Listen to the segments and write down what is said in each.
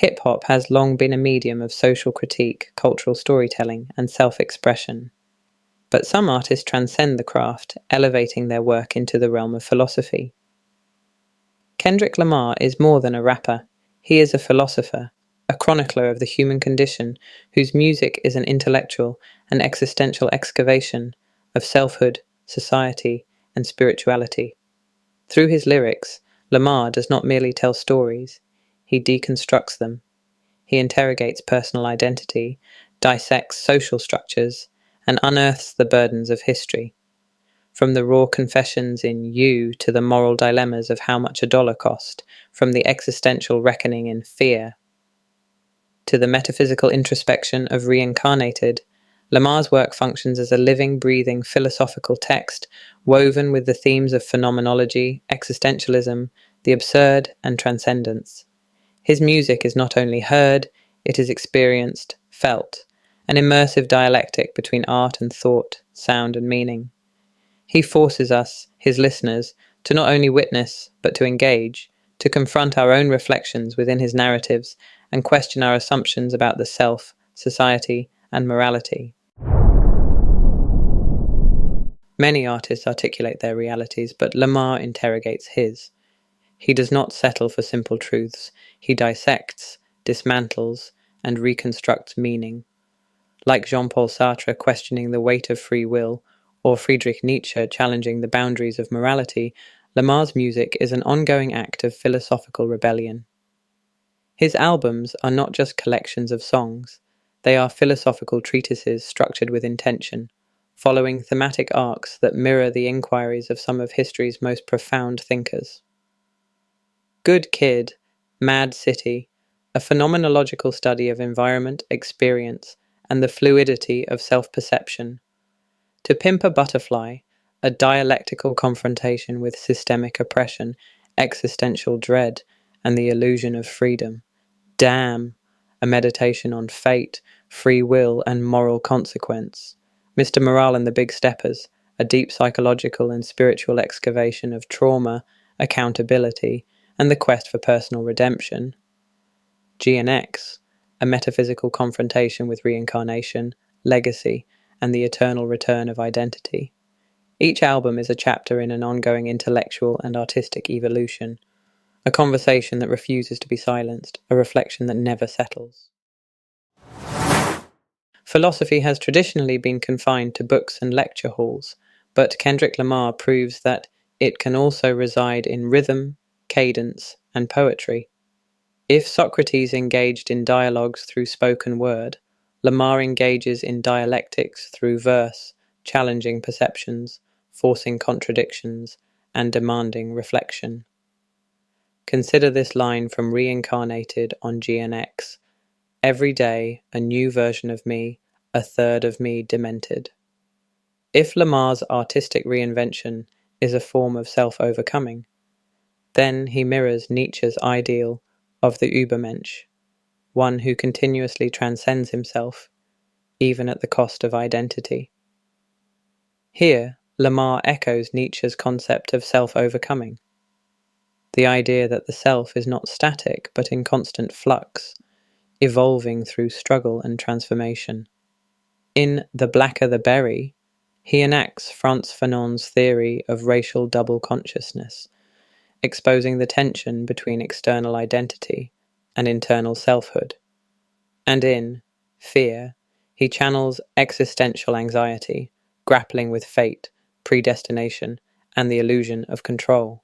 Hip-hop has long been a medium of social critique, cultural storytelling, and self-expression. But some artists transcend the craft, elevating their work into the realm of philosophy. Kendrick Lamar is more than a rapper. He is a philosopher, a chronicler of the human condition, whose music is an intellectual and existential excavation of selfhood, society, and spirituality. Through his lyrics, Lamar does not merely tell stories, he deconstructs them. He interrogates personal identity, dissects social structures, and unearths the burdens of history. From the raw confessions in You to the moral dilemmas of how much a dollar cost, from the existential reckoning in Fear to the metaphysical introspection of Reincarnated, Lamar's work functions as a living, breathing, philosophical text, woven with the themes of phenomenology, existentialism, the absurd, and transcendence. His music is not only heard, it is experienced, felt, an immersive dialectic between art and thought, sound and meaning. He forces us, his listeners, to not only witness, but to engage, to confront our own reflections within his narratives and question our assumptions about the self, society, and morality. Many artists articulate their realities, but Lamar interrogates his. He does not settle for simple truths. He dissects, dismantles, and reconstructs meaning. Like Jean-Paul Sartre questioning the weight of free will, or Friedrich Nietzsche challenging the boundaries of morality, Lamar's music is an ongoing act of philosophical rebellion. His albums are not just collections of songs, they are philosophical treatises structured with intention, following thematic arcs that mirror the inquiries of some of history's most profound thinkers. Good Kid, Mad City, a phenomenological study of environment, experience, and the fluidity of self-perception. To Pimp a Butterfly, a dialectical confrontation with systemic oppression, existential dread, and the illusion of freedom. Damn, a meditation on fate, free will, and moral consequence. Mr. Morale and the Big Steppers, a deep psychological and spiritual excavation of trauma, accountability, and the quest for personal redemption. G&X, a metaphysical confrontation with reincarnation, legacy, and the eternal return of identity. Each album is a chapter in an ongoing intellectual and artistic evolution, a conversation that refuses to be silenced, a reflection that never settles. Philosophy has traditionally been confined to books and lecture halls, but Kendrick Lamar proves that it can also reside in rhythm, cadence, and poetry. If Socrates engaged in dialogues through spoken word, Lamar engages in dialectics through verse, challenging perceptions, forcing contradictions, and demanding reflection. Consider this line from Reincarnated on GNX. Every day, a new version of me, a third of me demented. If Lamar's artistic reinvention is a form of self-overcoming, then he mirrors Nietzsche's ideal of the Übermensch, one who continuously transcends himself, even at the cost of identity. Here, Lamar echoes Nietzsche's concept of self-overcoming, the idea that the self is not static but in constant flux, evolving through struggle and transformation. In The Blacker the Berry, he enacts Frantz Fanon's theory of racial double consciousness, exposing the tension between external identity and internal selfhood. And in Fear, he channels existential anxiety, grappling with fate, predestination, and the illusion of control.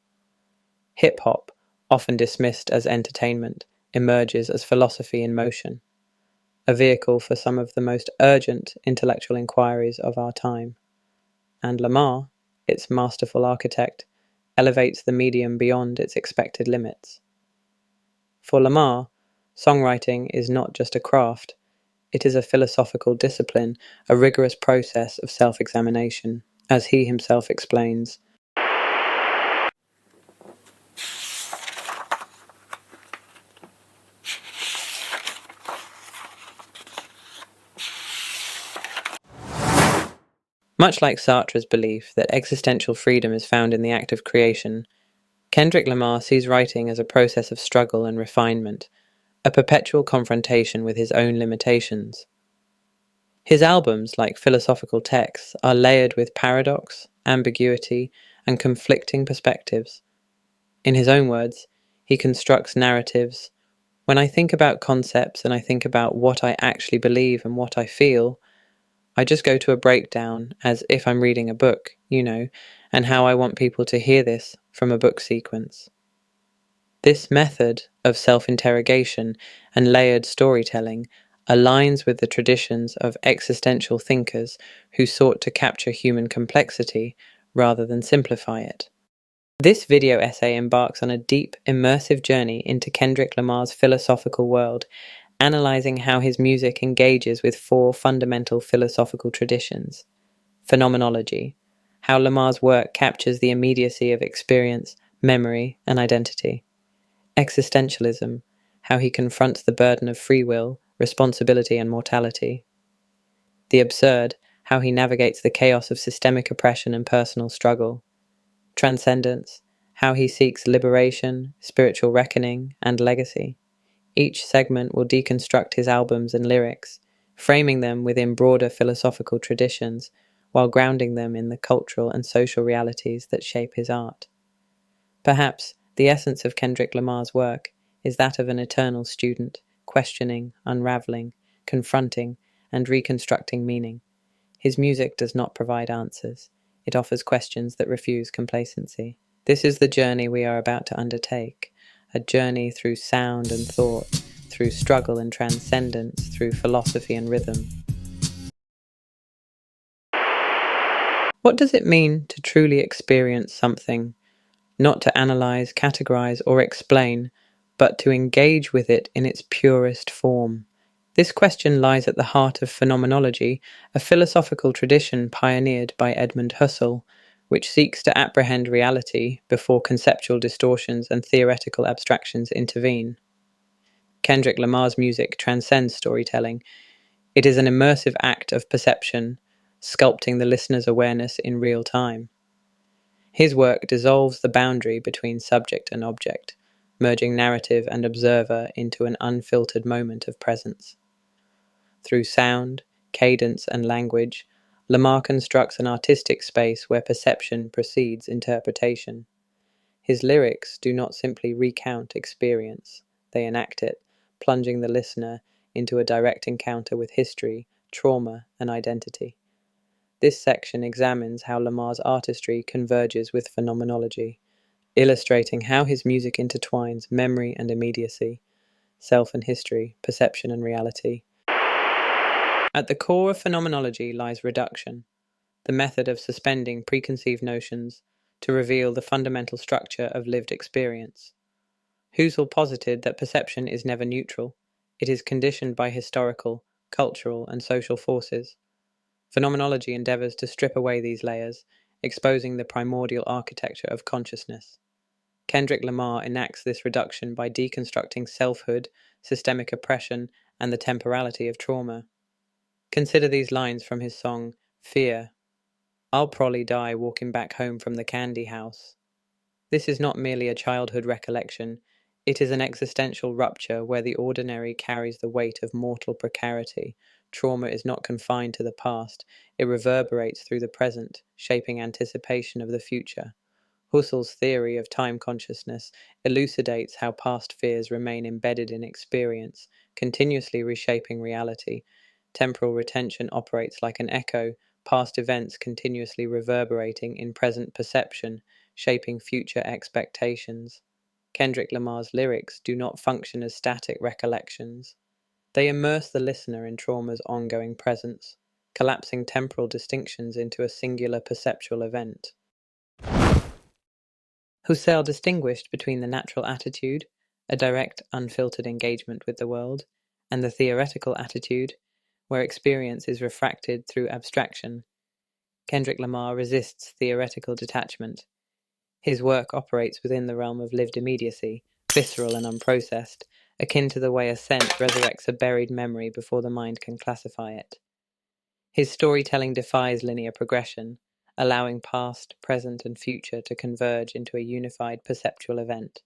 Hip-hop, often dismissed as entertainment, emerges as philosophy in motion, a vehicle for some of the most urgent intellectual inquiries of our time. And Lamar, its masterful architect, elevates the medium beyond its expected limits. For Lamar, songwriting is not just a craft, it is a philosophical discipline, a rigorous process of self-examination, as he himself explains. Much like Sartre's belief that existential freedom is found in the act of creation, Kendrick Lamar sees writing as a process of struggle and refinement, a perpetual confrontation with his own limitations. His albums, like philosophical texts, are layered with paradox, ambiguity, and conflicting perspectives. In his own words, he constructs narratives. When I think about concepts and I think about what I actually believe and what I feel, I just go to a breakdown as if I'm reading a book, and how I want people to hear this from a book sequence. This method of self-interrogation and layered storytelling aligns with the traditions of existential thinkers who sought to capture human complexity rather than simplify it. This video essay embarks on a deep, immersive journey into Kendrick Lamar's philosophical world, analyzing how his music engages with four fundamental philosophical traditions. Phenomenology, how Lamar's work captures the immediacy of experience, memory, and identity. Existentialism, how he confronts the burden of free will, responsibility, and mortality. The absurd, how he navigates the chaos of systemic oppression and personal struggle. Transcendence, how he seeks liberation, spiritual reckoning, and legacy. Each segment will deconstruct his albums and lyrics, framing them within broader philosophical traditions, while grounding them in the cultural and social realities that shape his art. Perhaps the essence of Kendrick Lamar's work is that of an eternal student, questioning, unraveling, confronting, and reconstructing meaning. His music does not provide answers. It offers questions that refuse complacency. This is the journey we are about to undertake, a journey through sound and thought, through struggle and transcendence, through philosophy and rhythm. What does it mean to truly experience something? Not to analyze, categorize, or explain, but to engage with it in its purest form. This question lies at the heart of phenomenology, a philosophical tradition pioneered by Edmund Husserl, which seeks to apprehend reality before conceptual distortions and theoretical abstractions intervene. Kendrick Lamar's music transcends storytelling. It is an immersive act of perception, sculpting the listener's awareness in real time. His work dissolves the boundary between subject and object, merging narrative and observer into an unfiltered moment of presence. Through sound, cadence, and language, Lamar constructs an artistic space where perception precedes interpretation. His lyrics do not simply recount experience, they enact it, plunging the listener into a direct encounter with history, trauma, and identity. This section examines how Lamar's artistry converges with phenomenology, illustrating how his music intertwines memory and immediacy, self and history, perception and reality. At the core of phenomenology lies reduction, the method of suspending preconceived notions to reveal the fundamental structure of lived experience. Husserl posited that perception is never neutral. It is conditioned by historical, cultural, and social forces. Phenomenology endeavors to strip away these layers, exposing the primordial architecture of consciousness. Kendrick Lamar enacts this reduction by deconstructing selfhood, systemic oppression, and the temporality of trauma. Consider these lines from his song, Fear. I'll probably die walking back home from the candy house. This is not merely a childhood recollection, it is an existential rupture where the ordinary carries the weight of mortal precarity. Trauma is not confined to the past, it reverberates through the present, shaping anticipation of the future. Husserl's theory of time consciousness elucidates how past fears remain embedded in experience, continuously reshaping reality. Temporal retention operates like an echo, past events continuously reverberating in present perception, shaping future expectations. Kendrick Lamar's lyrics do not function as static recollections. They immerse the listener in trauma's ongoing presence, collapsing temporal distinctions into a singular perceptual event. Husserl distinguished between the natural attitude, a direct, unfiltered engagement with the world, and the theoretical attitude, where experience is refracted through abstraction. Kendrick Lamar resists theoretical detachment. His work operates within the realm of lived immediacy, visceral and unprocessed, akin to the way a scent resurrects a buried memory before the mind can classify it. His storytelling defies linear progression, allowing past, present, and future to converge into a unified perceptual event.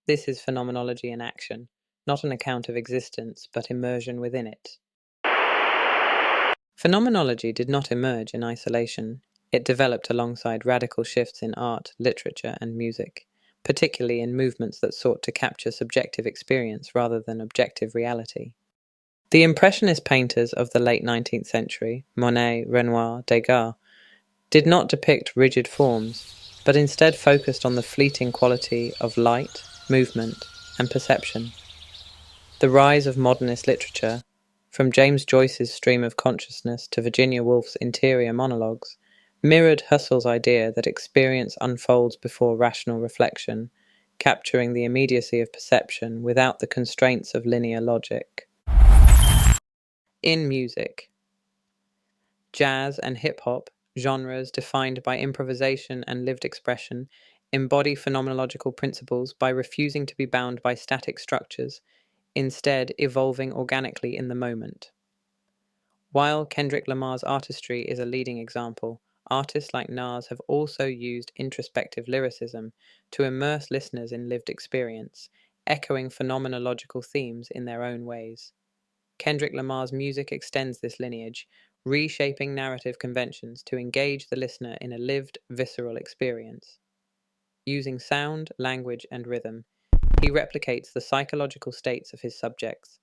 This is phenomenology in action, not an account of existence, but immersion within it. Phenomenology did not emerge in isolation. It developed alongside radical shifts in art, literature, and music, particularly in movements that sought to capture subjective experience rather than objective reality. The Impressionist painters of the late 19th century, Monet, Renoir, Degas, did not depict rigid forms, but instead focused on the fleeting quality of light, movement, and perception. The rise of modernist literature, from James Joyce's Stream of Consciousness to Virginia Woolf's Interior Monologues, mirrored Husserl's idea that experience unfolds before rational reflection, capturing the immediacy of perception without the constraints of linear logic. In music, jazz and hip-hop, genres defined by improvisation and lived expression, embody phenomenological principles by refusing to be bound by static structures, instead evolving organically in the moment. While Kendrick Lamar's artistry is a leading example, artists like Nas have also used introspective lyricism to immerse listeners in lived experience, echoing phenomenological themes in their own ways. Kendrick Lamar's music extends this lineage, reshaping narrative conventions to engage the listener in a lived, visceral experience. Using sound, language, and rhythm, he replicates the psychological states of his subjects,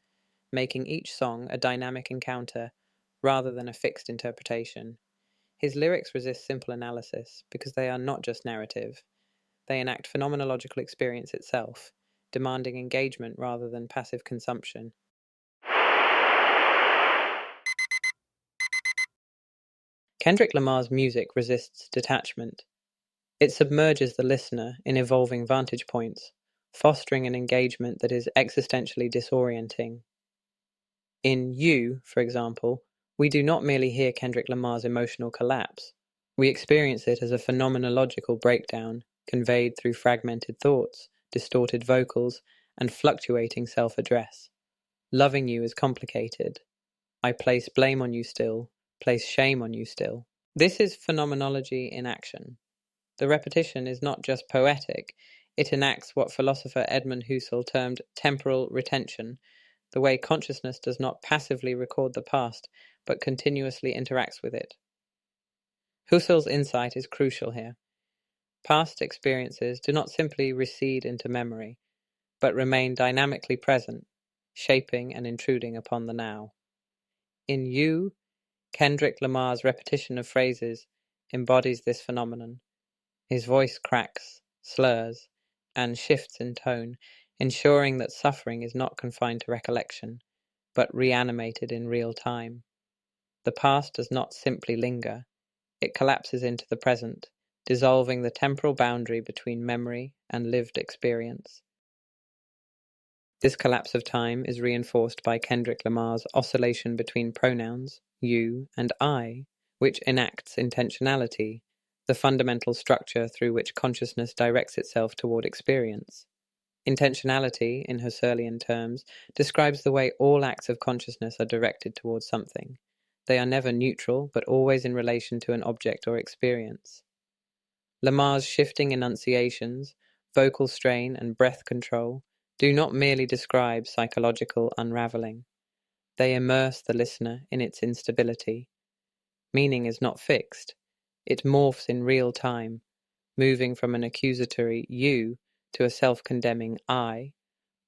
making each song a dynamic encounter rather than a fixed interpretation. His lyrics resist simple analysis because they are not just narrative, they enact phenomenological experience itself, demanding engagement rather than passive consumption. Kendrick Lamar's music resists detachment. It submerges the listener in evolving vantage points, fostering an engagement that is existentially disorienting. In You, for example, we do not merely hear Kendrick Lamar's emotional collapse. We experience it as a phenomenological breakdown, conveyed through fragmented thoughts, distorted vocals, and fluctuating self-address. Loving you is complicated. I place blame on you still, place shame on you still. This is phenomenology in action. The repetition is not just poetic, it enacts what philosopher Edmund Husserl termed temporal retention, the way consciousness does not passively record the past, but continuously interacts with it. Husserl's insight is crucial here. Past experiences do not simply recede into memory, but remain dynamically present, shaping and intruding upon the now. In You, Kendrick Lamar's repetition of phrases embodies this phenomenon. His voice cracks, slurs, and shifts in tone, ensuring that suffering is not confined to recollection, but reanimated in real time. The past does not simply linger, it collapses into the present, dissolving the temporal boundary between memory and lived experience. This collapse of time is reinforced by Kendrick Lamar's oscillation between pronouns, you and I, which enacts intentionality, the fundamental structure through which consciousness directs itself toward experience. Intentionality, in Husserlian terms, describes the way all acts of consciousness are directed towards something. They are never neutral, but always in relation to an object or experience. Lamar's shifting enunciations, vocal strain, and breath control do not merely describe psychological unraveling. They immerse the listener in its instability. Meaning is not fixed. It morphs in real time, moving from an accusatory you to a self-condemning I,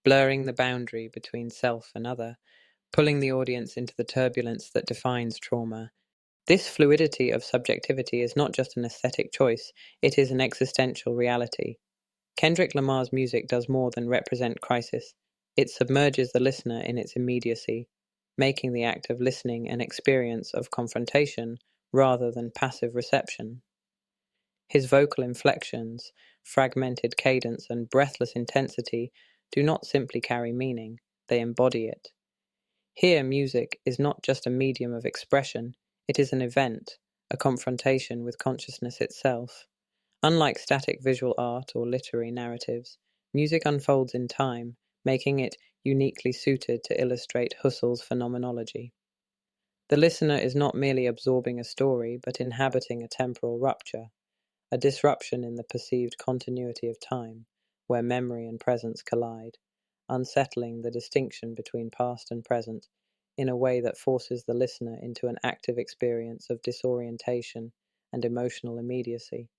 blurring the boundary between self and other, pulling the audience into the turbulence that defines trauma. This fluidity of subjectivity is not just an aesthetic choice, it is an existential reality. Kendrick Lamar's music does more than represent crisis. It submerges the listener in its immediacy, making the act of listening an experience of confrontation rather than passive reception. His vocal inflections, fragmented cadence, and breathless intensity do not simply carry meaning, they embody it. Here, music is not just a medium of expression, it is an event, a confrontation with consciousness itself. Unlike static visual art or literary narratives, music unfolds in time, making it uniquely suited to illustrate Husserl's phenomenology. The listener is not merely absorbing a story, but inhabiting a temporal rupture, a disruption in the perceived continuity of time, where memory and presence collide. unsettling the distinction between past and present in a way that forces the listener into an active experience of disorientation and emotional immediacy.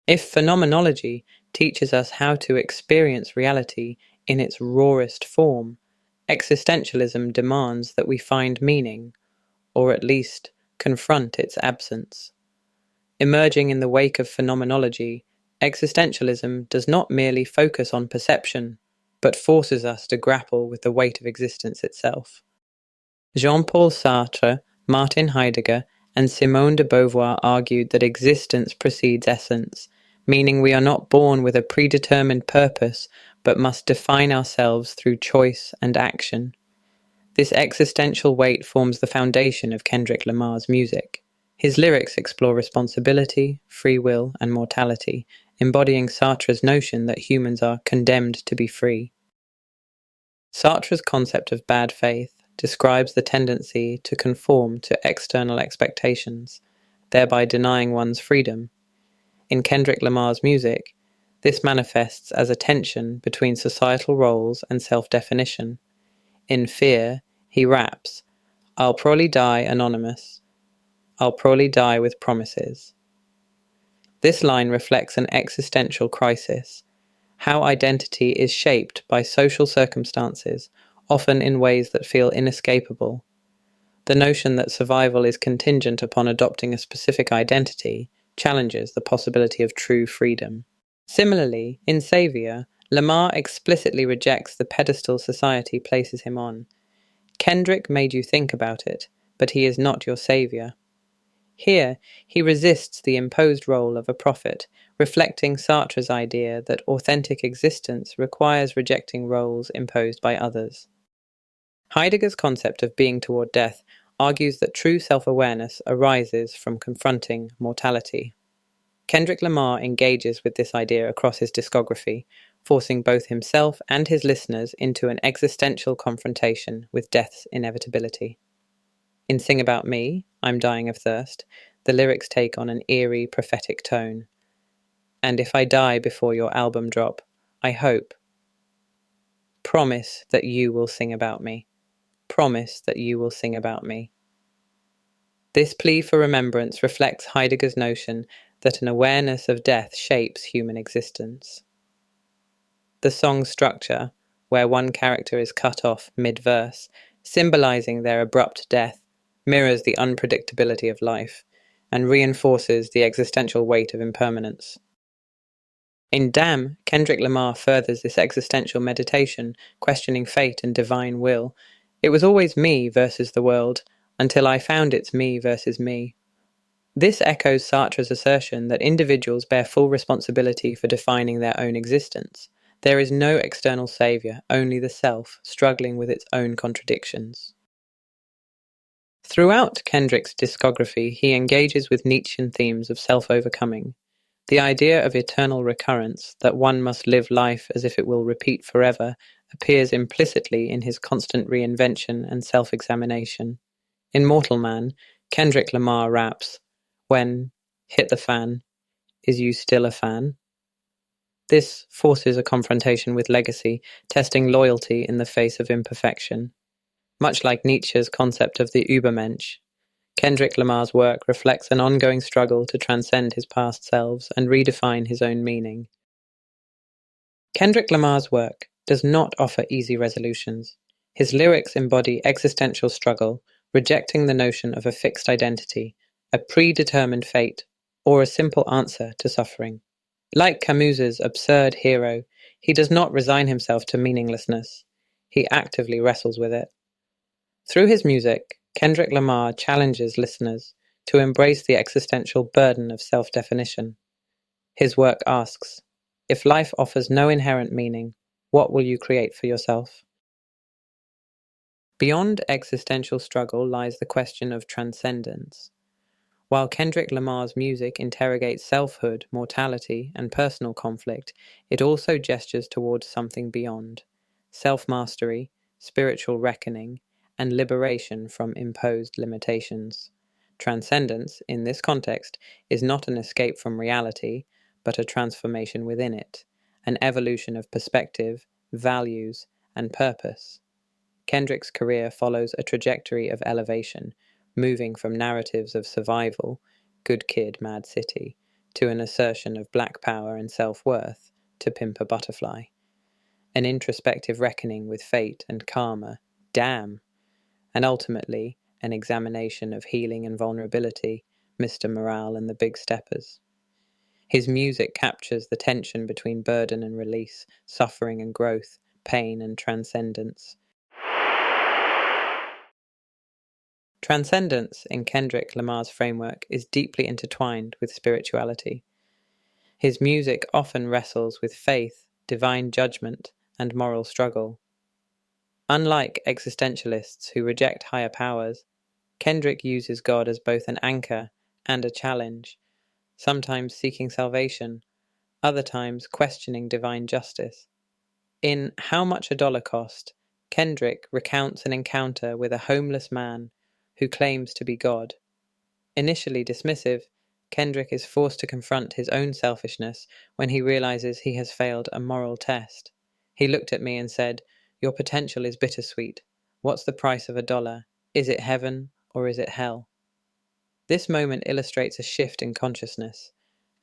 If phenomenology teaches us how to experience reality in its rawest form, existentialism demands that we find meaning, or at least confront its absence. Emerging in the wake of phenomenology, existentialism does not merely focus on perception, but forces us to grapple with the weight of existence itself. Jean-Paul Sartre, Martin Heidegger, and Simone de Beauvoir argued that existence precedes essence, meaning we are not born with a predetermined purpose, but must define ourselves through choice and action. This existential weight forms the foundation of Kendrick Lamar's music. His lyrics explore responsibility, free will, and mortality, embodying Sartre's notion that humans are condemned to be free. Sartre's concept of bad faith describes the tendency to conform to external expectations, thereby denying one's freedom. In Kendrick Lamar's music, this manifests as a tension between societal roles and self-definition. In Fear, he raps, "I'll probably die anonymous. I'll probably die with promises." This line reflects an existential crisis, how identity is shaped by social circumstances, often in ways that feel inescapable. The notion that survival is contingent upon adopting a specific identity challenges the possibility of true freedom. Similarly, in Savior, Lamar explicitly rejects the pedestal society places him on. Kendrick made you think about it, but he is not your savior. Here, he resists the imposed role of a prophet, reflecting Sartre's idea that authentic existence requires rejecting roles imposed by others. Heidegger's concept of being toward death argues that true self-awareness arises from confronting mortality. Kendrick Lamar engages with this idea across his discography, forcing both himself and his listeners into an existential confrontation with death's inevitability. In Sing About Me, I'm Dying of Thirst, the lyrics take on an eerie, prophetic tone. And if I die before your album drop, I hope. Promise that you will sing about me. Promise that you will sing about me. This plea for remembrance reflects Heidegger's notion that an awareness of death shapes human existence. The song's structure, where one character is cut off mid-verse, symbolizing their abrupt death, mirrors the unpredictability of life, and reinforces the existential weight of impermanence. In Damn, Kendrick Lamar furthers this existential meditation, questioning fate and divine will. It was always me versus the world, until I found it's me versus me. This echoes Sartre's assertion that individuals bear full responsibility for defining their own existence. There is no external savior, only the self, struggling with its own contradictions. Throughout Kendrick's discography, he engages with Nietzschean themes of self-overcoming. The idea of eternal recurrence, that one must live life as if it will repeat forever, appears implicitly in his constant reinvention and self-examination. In Mortal Man, Kendrick Lamar raps, "When hit the fan, is you still a fan?" This forces a confrontation with legacy, testing loyalty in the face of imperfection. Much like Nietzsche's concept of the Übermensch, Kendrick Lamar's work reflects an ongoing struggle to transcend his past selves and redefine his own meaning. Kendrick Lamar's work does not offer easy resolutions. His lyrics embody existential struggle, rejecting the notion of a fixed identity, a predetermined fate, or a simple answer to suffering. Like Camus's absurd hero, he does not resign himself to meaninglessness. He actively wrestles with it. Through his music, Kendrick Lamar challenges listeners to embrace the existential burden of self-definition. His work asks, if life offers no inherent meaning, what will you create for yourself? Beyond existential struggle lies the question of transcendence. While Kendrick Lamar's music interrogates selfhood, mortality, and personal conflict, it also gestures towards something beyond: self-mastery, spiritual reckoning, and liberation from imposed limitations. Transcendence, in this context, is not an escape from reality, but a transformation within it, an evolution of perspective, values, and purpose. Kendrick's career follows a trajectory of elevation, moving from narratives of survival, good kid, mad city, to an assertion of black power and self-worth, to Pimp a Butterfly. An introspective reckoning with fate and karma, damn, and ultimately an examination of healing and vulnerability, Mr. Morale and the Big Steppers. His music captures the tension between burden and release, suffering and growth, pain and transcendence. Transcendence, in Kendrick Lamar's framework, is deeply intertwined with spirituality. His music often wrestles with faith, divine judgment, and moral struggle. Unlike existentialists who reject higher powers, Kendrick uses God as both an anchor and a challenge, sometimes seeking salvation, other times questioning divine justice. In How Much a Dollar Cost, Kendrick recounts an encounter with a homeless man who claims to be God. Initially dismissive, Kendrick is forced to confront his own selfishness when he realizes he has failed a moral test. He looked at me and said, "Your potential is bittersweet. What's the price of $1? Is it heaven or is it hell?" This moment illustrates a shift in consciousness,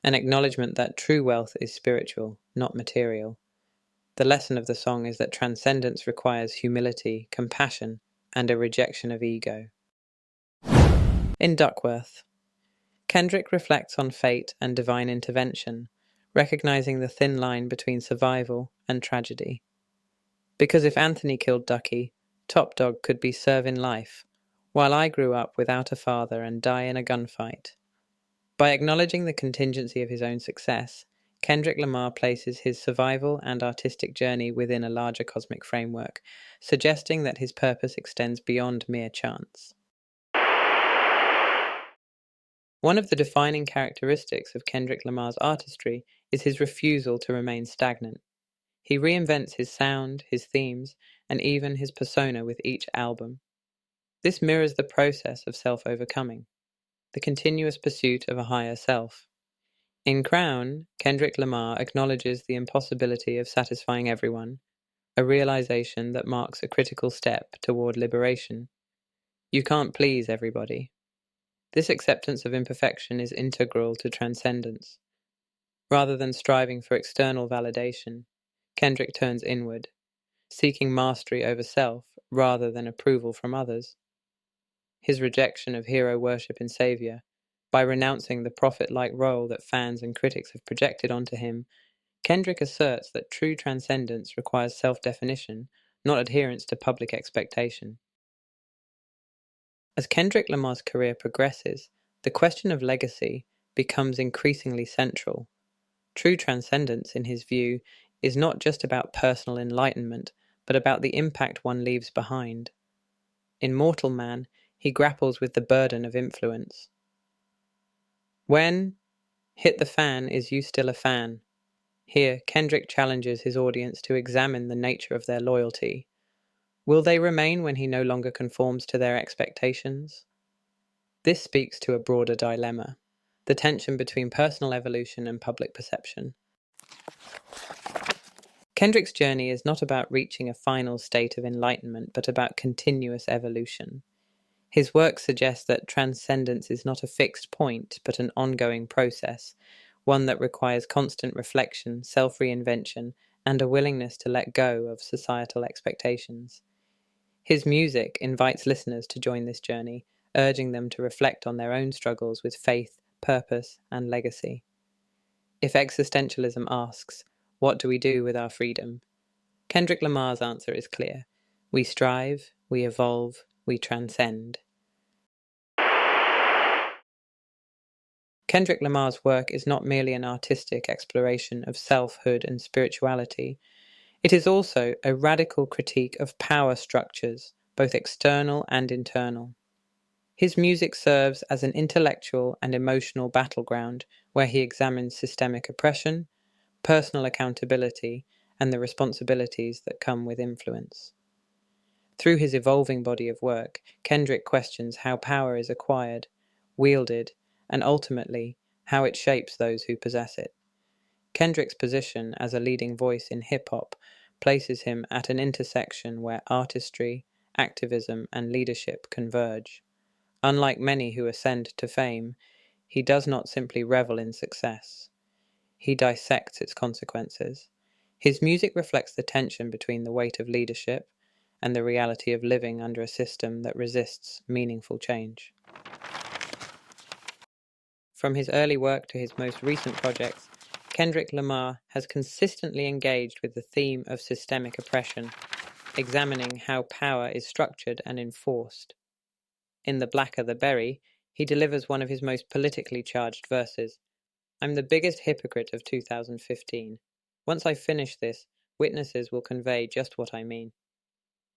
an acknowledgement that true wealth is spiritual, not material. The lesson of the song is that transcendence requires humility, compassion, and a rejection of ego. In Duckworth, Kendrick reflects on fate and divine intervention, recognizing the thin line between survival and tragedy. Because if Anthony killed Ducky, Top Dog could be serving life, while I grew up without a father and die in a gunfight. By acknowledging the contingency of his own success, Kendrick Lamar places his survival and artistic journey within a larger cosmic framework, suggesting that his purpose extends beyond mere chance. One of the defining characteristics of Kendrick Lamar's artistry is his refusal to remain stagnant. He reinvents his sound, his themes, and even his persona with each album. This mirrors the process of self-overcoming, the continuous pursuit of a higher self. In Crown, Kendrick Lamar acknowledges the impossibility of satisfying everyone, a realization that marks a critical step toward liberation. You can't please everybody. This acceptance of imperfection is integral to transcendence. Rather than striving for external validation, Kendrick turns inward, seeking mastery over self rather than approval from others. His rejection of hero worship and savior, by renouncing the prophet-like role that fans and critics have projected onto him, Kendrick asserts that true transcendence requires self-definition, not adherence to public expectation. As Kendrick Lamar's career progresses, the question of legacy becomes increasingly central. True transcendence, in his view, is not just about personal enlightenment, but about the impact one leaves behind. In Mortal Man, he grapples with the burden of influence. When Hit the Fan, Is You Still a Fan? Here, Kendrick challenges his audience to examine the nature of their loyalty. Will they remain when he no longer conforms to their expectations? This speaks to a broader dilemma, the tension between personal evolution and public perception. Kendrick's journey is not about reaching a final state of enlightenment, but about continuous evolution. His work suggests that transcendence is not a fixed point, but an ongoing process, one that requires constant reflection, self-reinvention, and a willingness to let go of societal expectations. His music invites listeners to join this journey, urging them to reflect on their own struggles with faith, purpose, and legacy. If existentialism asks, "What do we do with our freedom?" Kendrick Lamar's answer is clear. We strive, we evolve, we transcend. Kendrick Lamar's work is not merely an artistic exploration of selfhood and spirituality. It is also a radical critique of power structures, both external and internal. His music serves as an intellectual and emotional battleground where he examines systemic oppression, personal accountability, and the responsibilities that come with influence. Through his evolving body of work, Kendrick questions how power is acquired, wielded, and ultimately how it shapes those who possess it. Kendrick's position as a leading voice in hip-hop places him at an intersection where artistry, activism, and leadership converge. Unlike many who ascend to fame, he does not simply revel in success. He dissects its consequences. His music reflects the tension between the weight of leadership and the reality of living under a system that resists meaningful change. From his early work to his most recent projects, Kendrick Lamar has consistently engaged with the theme of systemic oppression, examining how power is structured and enforced. In The Blacker the Berry, he delivers one of his most politically charged verses. I'm the biggest hypocrite of 2015. Once I finish this, witnesses will convey just what I mean.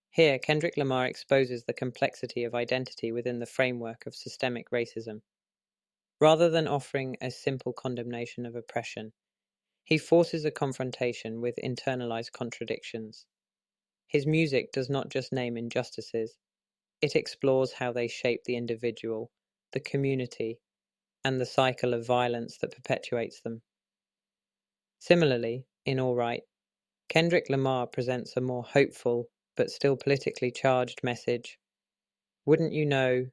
Here, Kendrick Lamar exposes the complexity of identity within the framework of systemic racism. Rather than offering a simple condemnation of oppression, he forces a confrontation with internalized contradictions. His music does not just name injustices, it explores how they shape the individual, the community, and the cycle of violence that perpetuates them. Similarly, in All Right, Kendrick Lamar presents a more hopeful but still politically charged message. Wouldn't you know,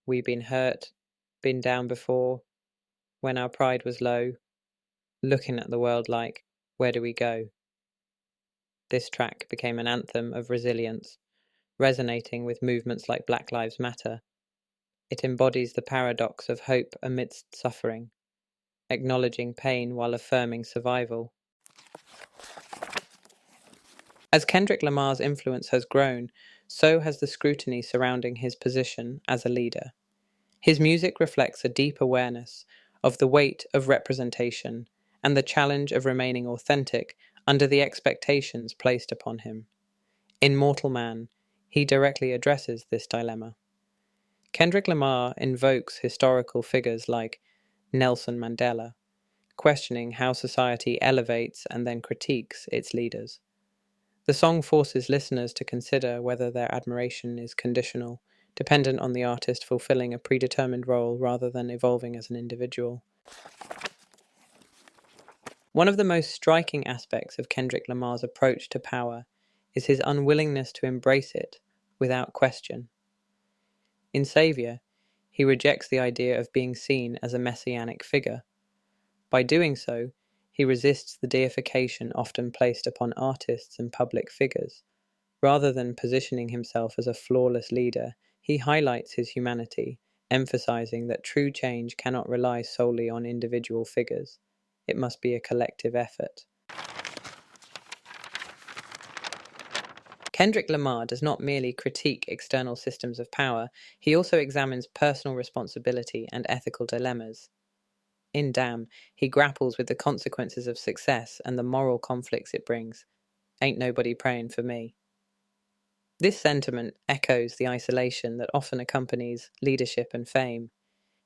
we've been hurt, been down before, when our pride was low, looking at the world like, where do we go? This track became an anthem of resilience, resonating with movements like Black Lives Matter. It embodies the paradox of hope amidst suffering, acknowledging pain while affirming survival. As Kendrick Lamar's influence has grown, so has the scrutiny surrounding his position as a leader. His music reflects a deep awareness of the weight of representation and the challenge of remaining authentic under the expectations placed upon him. In Mortal Man, he directly addresses this dilemma. Kendrick Lamar invokes historical figures like Nelson Mandela, questioning how society elevates and then critiques its leaders. The song forces listeners to consider whether their admiration is conditional, dependent on the artist fulfilling a predetermined role rather than evolving as an individual. One of the most striking aspects of Kendrick Lamar's approach to power is his unwillingness to embrace it without question. In Savior, he rejects the idea of being seen as a messianic figure. By doing so, he resists the deification often placed upon artists and public figures. Rather than positioning himself as a flawless leader, he highlights his humanity, emphasizing that true change cannot rely solely on individual figures. It must be a collective effort. Kendrick Lamar does not merely critique external systems of power, he also examines personal responsibility and ethical dilemmas. In Damn, he grapples with the consequences of success and the moral conflicts it brings. Ain't nobody praying for me. This sentiment echoes the isolation that often accompanies leadership and fame.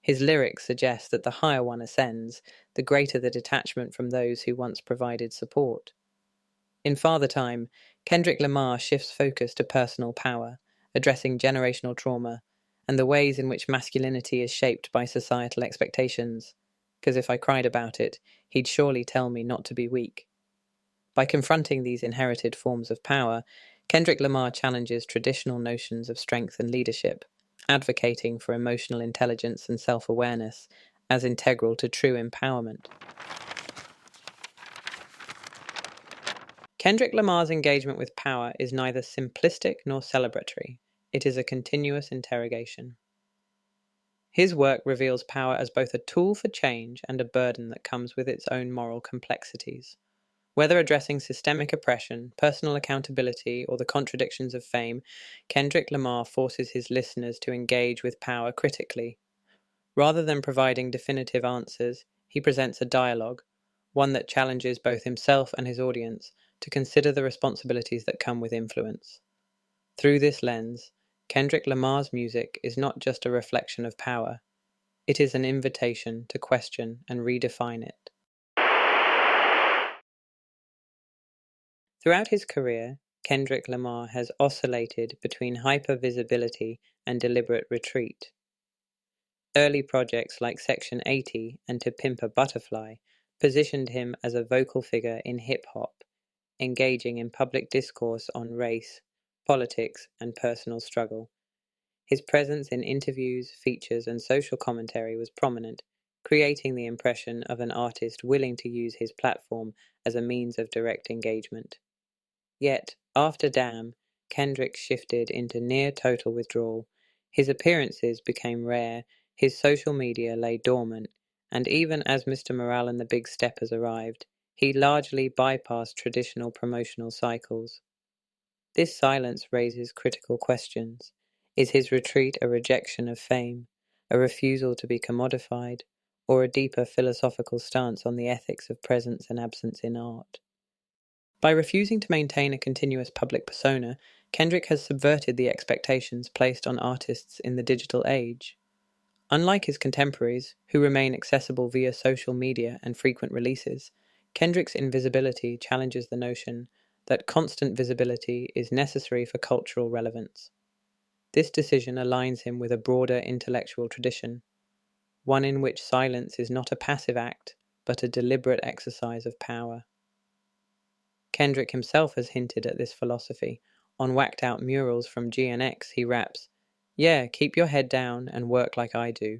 His lyrics suggest that the higher one ascends, the greater the detachment from those who once provided support. In Father Time, Kendrick Lamar shifts focus to personal power, addressing generational trauma, and the ways in which masculinity is shaped by societal expectations. Because if I cried about it, he'd surely tell me not to be weak. By confronting these inherited forms of power, Kendrick Lamar challenges traditional notions of strength and leadership, advocating for emotional intelligence and self-awareness as integral to true empowerment. Kendrick Lamar's engagement with power is neither simplistic nor celebratory. It is a continuous interrogation. His work reveals power as both a tool for change and a burden that comes with its own moral complexities. Whether addressing systemic oppression, personal accountability, or the contradictions of fame, Kendrick Lamar forces his listeners to engage with power critically. Rather than providing definitive answers, he presents a dialogue, one that challenges both himself and his audience to consider the responsibilities that come with influence. Through this lens, Kendrick Lamar's music is not just a reflection of power, it is an invitation to question and redefine it. Throughout his career, Kendrick Lamar has oscillated between hypervisibility and deliberate retreat. Early projects like Section 80 and To Pimp a Butterfly positioned him as a vocal figure in hip-hop, engaging in public discourse on race, politics, and personal struggle. His presence in interviews, features, and social commentary was prominent, creating the impression of an artist willing to use his platform as a means of direct engagement. Yet, after Damn, Kendrick shifted into near-total withdrawal. His appearances became rare, his social media lay dormant, and even as Mr. Morale and the Big Steppers arrived, he largely bypassed traditional promotional cycles. This silence raises critical questions. Is his retreat a rejection of fame, a refusal to be commodified, or a deeper philosophical stance on the ethics of presence and absence in art? By refusing to maintain a continuous public persona, Kendrick has subverted the expectations placed on artists in the digital age. Unlike his contemporaries, who remain accessible via social media and frequent releases, Kendrick's invisibility challenges the notion that constant visibility is necessary for cultural relevance. This decision aligns him with a broader intellectual tradition, one in which silence is not a passive act, but a deliberate exercise of power. Kendrick himself has hinted at this philosophy. On whacked-out murals from GNX, he raps, "Yeah, keep your head down and work like I do."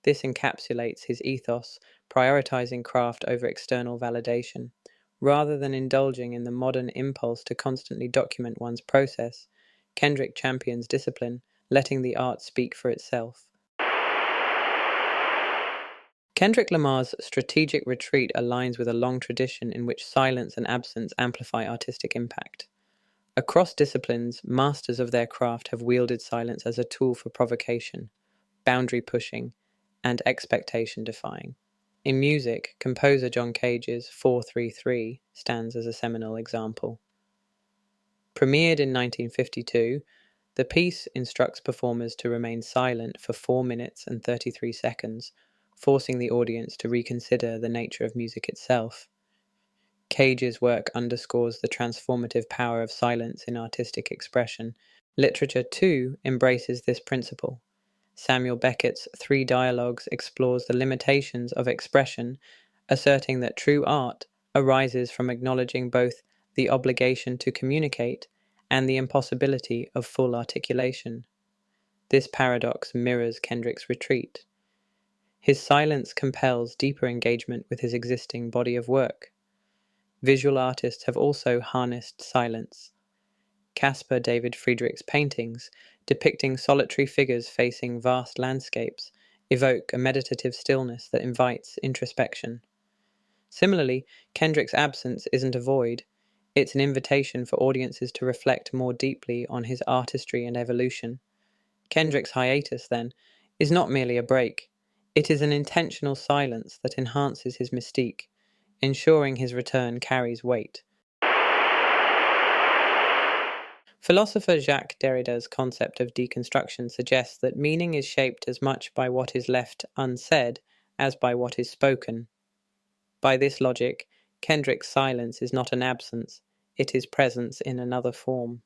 This encapsulates his ethos, prioritizing craft over external validation. Rather than indulging in the modern impulse to constantly document one's process, Kendrick champions discipline, letting the art speak for itself. Kendrick Lamar's strategic retreat aligns with a long tradition in which silence and absence amplify artistic impact. Across disciplines, masters of their craft have wielded silence as a tool for provocation, boundary pushing, and expectation defying. In music, composer John Cage's 433 stands as a seminal example. Premiered in 1952, the piece instructs performers to remain silent for 4 minutes and 33 seconds, forcing the audience to reconsider the nature of music itself. Cage's work underscores the transformative power of silence in artistic expression. Literature, too, embraces this principle. Samuel Beckett's Three Dialogues explores the limitations of expression, asserting that true art arises from acknowledging both the obligation to communicate and the impossibility of full articulation. This paradox mirrors Kendrick's retreat. His silence compels deeper engagement with his existing body of work. Visual artists have also harnessed silence. Caspar David Friedrich's paintings, depicting solitary figures facing vast landscapes, evoke a meditative stillness that invites introspection. Similarly, Kendrick's absence isn't a void, it's an invitation for audiences to reflect more deeply on his artistry and evolution. Kendrick's hiatus, then, is not merely a break, it is an intentional silence that enhances his mystique, ensuring his return carries weight. Philosopher Jacques Derrida's concept of deconstruction suggests that meaning is shaped as much by what is left unsaid as by what is spoken. By this logic, Kendrick's silence is not an absence, it is presence in another form.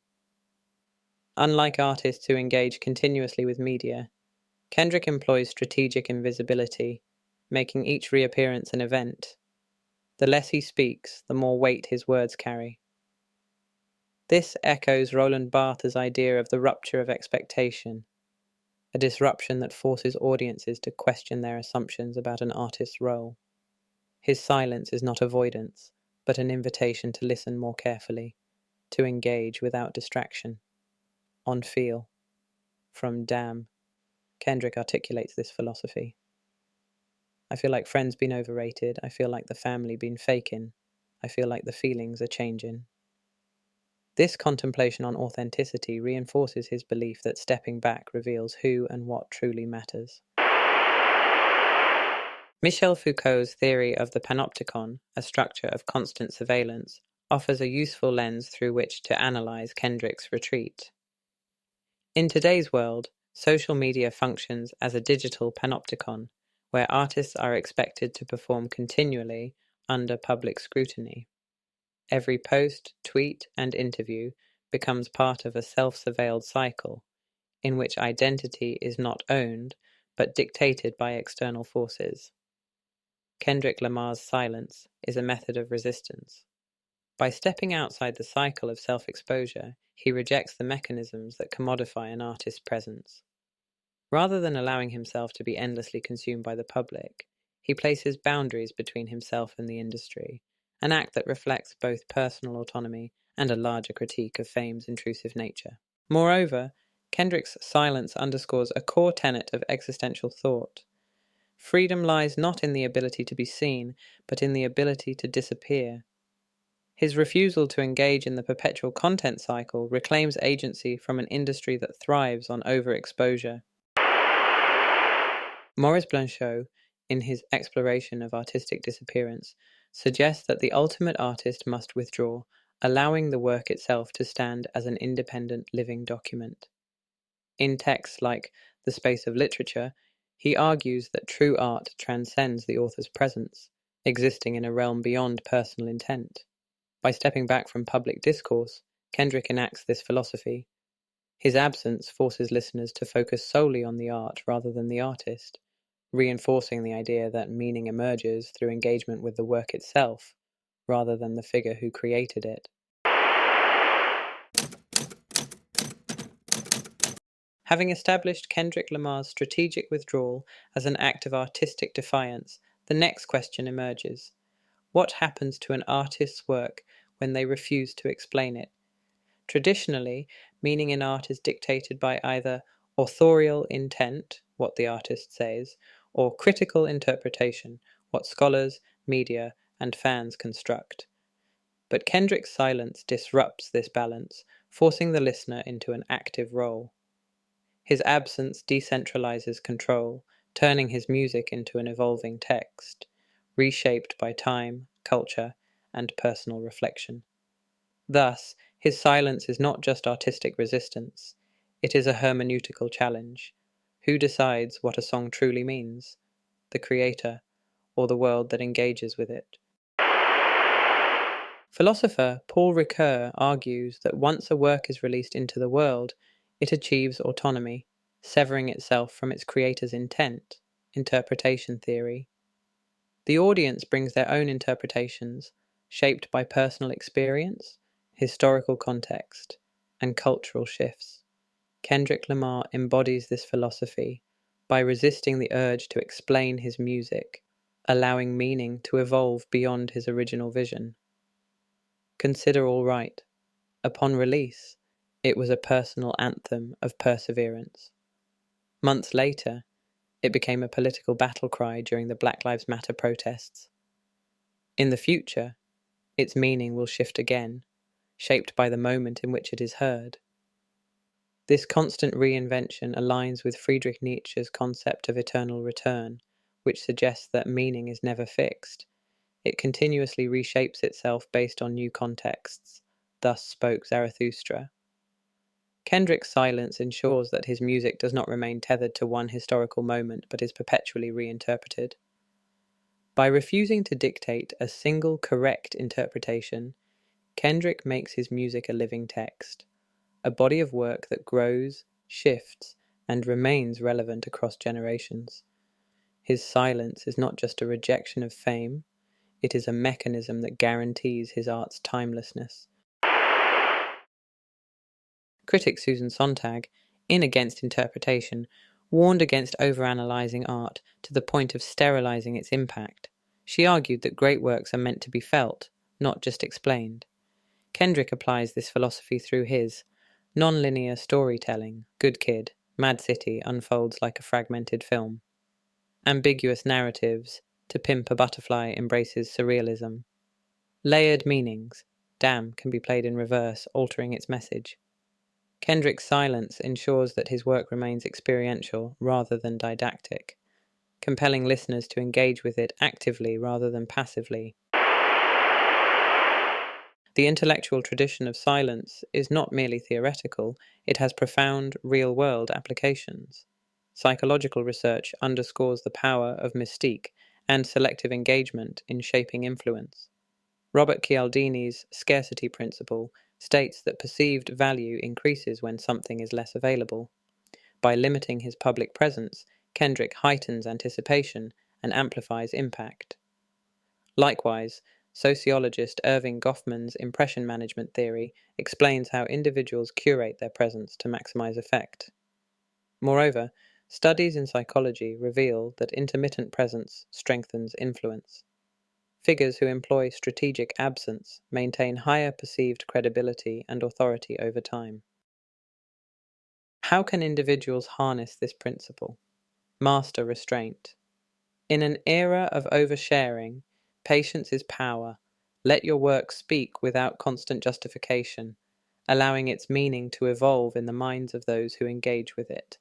Unlike artists who engage continuously with media, Kendrick employs strategic invisibility, making each reappearance an event. The less he speaks, the more weight his words carry. This echoes Roland Barthes' idea of the rupture of expectation, a disruption that forces audiences to question their assumptions about an artist's role. His silence is not avoidance, but an invitation to listen more carefully, to engage without distraction. On feel. From Damn, Kendrick articulates this philosophy. I feel like friends been overrated, I feel like the family been faking, I feel like the feelings are changing. This contemplation on authenticity reinforces his belief that stepping back reveals who and what truly matters. Michel Foucault's theory of the panopticon, a structure of constant surveillance, offers a useful lens through which to analyze Kendrick's retreat. In today's world, social media functions as a digital panopticon, where artists are expected to perform continually under public scrutiny. Every post, tweet, and interview becomes part of a self-surveilled cycle, in which identity is not owned, but dictated by external forces. Kendrick Lamar's silence is a method of resistance. By stepping outside the cycle of self-exposure, he rejects the mechanisms that commodify an artist's presence. Rather than allowing himself to be endlessly consumed by the public, he places boundaries between himself and the industry, an act that reflects both personal autonomy and a larger critique of fame's intrusive nature. Moreover, Kendrick's silence underscores a core tenet of existential thought. Freedom lies not in the ability to be seen, but in the ability to disappear. His refusal to engage in the perpetual content cycle reclaims agency from an industry that thrives on overexposure. Maurice Blanchot, in his exploration of artistic disappearance, suggests that the ultimate artist must withdraw, allowing the work itself to stand as an independent living document. In texts like The Space of Literature, he argues that true art transcends the author's presence, existing in a realm beyond personal intent. By stepping back from public discourse, Kendrick enacts this philosophy. His absence forces listeners to focus solely on the art rather than the artist, reinforcing the idea that meaning emerges through engagement with the work itself, rather than the figure who created it. Having established Kendrick Lamar's strategic withdrawal as an act of artistic defiance, the next question emerges. What happens to an artist's work when they refuse to explain it? Traditionally, meaning in art is dictated by either authorial intent, what the artist says, or critical interpretation, what scholars, media, and fans construct. But Kendrick's silence disrupts this balance, forcing the listener into an active role. His absence decentralizes control, turning his music into an evolving text, reshaped by time, culture, and personal reflection. Thus, his silence is not just artistic resistance, it is a hermeneutical challenge. Who decides what a song truly means? The creator, or the world that engages with it? Philosopher Paul Ricoeur argues that once a work is released into the world, it achieves autonomy, severing itself from its creator's intent, interpretation theory. The audience brings their own interpretations, shaped by personal experience, historical context, and cultural shifts. Kendrick Lamar embodies this philosophy by resisting the urge to explain his music, allowing meaning to evolve beyond his original vision. Consider All Right. Upon release, it was a personal anthem of perseverance. Months later, it became a political battle cry during the Black Lives Matter protests. In the future, its meaning will shift again, shaped by the moment in which it is heard. This constant reinvention aligns with Friedrich Nietzsche's concept of eternal return, which suggests that meaning is never fixed. It continuously reshapes itself based on new contexts. Thus spoke Zarathustra. Kendrick's silence ensures that his music does not remain tethered to one historical moment but is perpetually reinterpreted. By refusing to dictate a single correct interpretation, Kendrick makes his music a living text, a body of work that grows, shifts, and remains relevant across generations. His silence is not just a rejection of fame, it is a mechanism that guarantees his art's timelessness. Critic Susan Sontag, in Against Interpretation, warned against overanalyzing art to the point of sterilizing its impact. She argued that great works are meant to be felt, not just explained. Kendrick applies this philosophy through his non-linear storytelling. Good Kid, Mad City unfolds like a fragmented film. Ambiguous narratives. To Pimp a Butterfly embraces surrealism. Layered meanings. Damn can be played in reverse, altering its message. Kendrick's silence ensures that his work remains experiential rather than didactic, compelling listeners to engage with it actively rather than passively. The intellectual tradition of silence is not merely theoretical, it has profound, real-world applications. Psychological research underscores the power of mystique and selective engagement in shaping influence. Robert Cialdini's scarcity principle states that perceived value increases when something is less available. By limiting his public presence, Kendrick heightens anticipation and amplifies impact. Likewise, sociologist Irving Goffman's impression management theory explains how individuals curate their presence to maximize effect. Moreover, studies in psychology reveal that intermittent presence strengthens influence. Figures who employ strategic absence maintain higher perceived credibility and authority over time. How can individuals harness this principle? Master restraint. In an era of oversharing, patience is power. Let your work speak without constant justification, allowing its meaning to evolve in the minds of those who engage with it.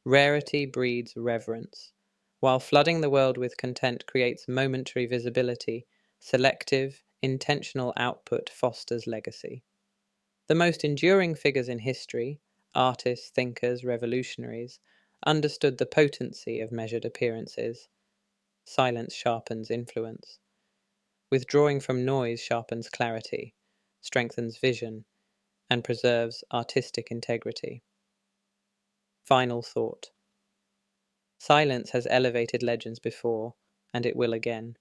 Rarity breeds reverence. While flooding the world with content creates momentary visibility, selective, intentional output fosters legacy. The most enduring figures in history, artists, thinkers, revolutionaries, understood the potency of measured appearances. Silence sharpens influence. Withdrawing from noise sharpens clarity, strengthens vision, and preserves artistic integrity. Final thought. Silence has elevated legends before, and it will again.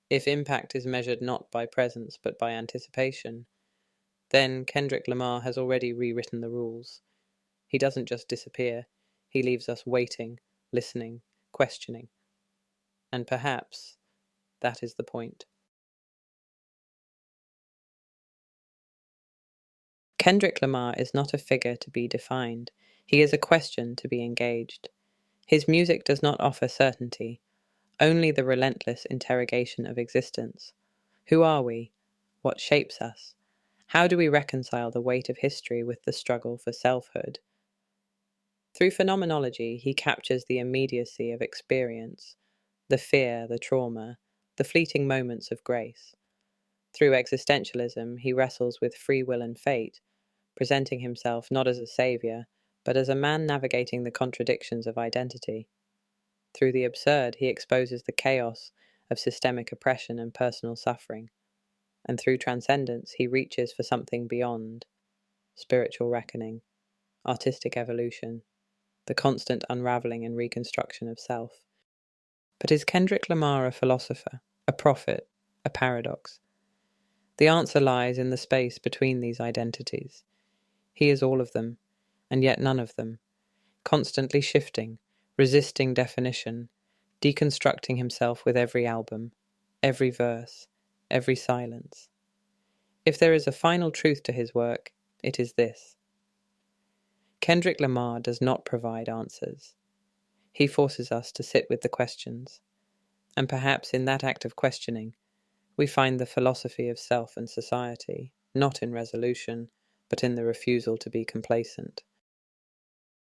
If impact is measured not by presence but by anticipation, then Kendrick Lamar has already rewritten the rules. He doesn't just disappear, he leaves us waiting, listening, questioning. And perhaps that is the point. Kendrick Lamar is not a figure to be defined. He is a question to be engaged. His music does not offer certainty, only the relentless interrogation of existence. Who are we? What shapes us? How do we reconcile the weight of history with the struggle for selfhood? Through phenomenology, he captures the immediacy of experience, the fear, the trauma, the fleeting moments of grace. Through existentialism, he wrestles with free will and fate, presenting himself not as a savior, but as a man navigating the contradictions of identity. Through the absurd, he exposes the chaos of systemic oppression and personal suffering. And through transcendence, he reaches for something beyond: spiritual reckoning, artistic evolution, the constant unraveling and reconstruction of self. But is Kendrick Lamar a philosopher, a prophet, a paradox? The answer lies in the space between these identities. He is all of them, and yet none of them, constantly shifting, resisting definition, deconstructing himself with every album, every verse, every silence. If there is a final truth to his work, it is this: Kendrick Lamar does not provide answers. He forces us to sit with the questions, and perhaps in that act of questioning, we find the philosophy of self and society, not in resolution, but in the refusal to be complacent.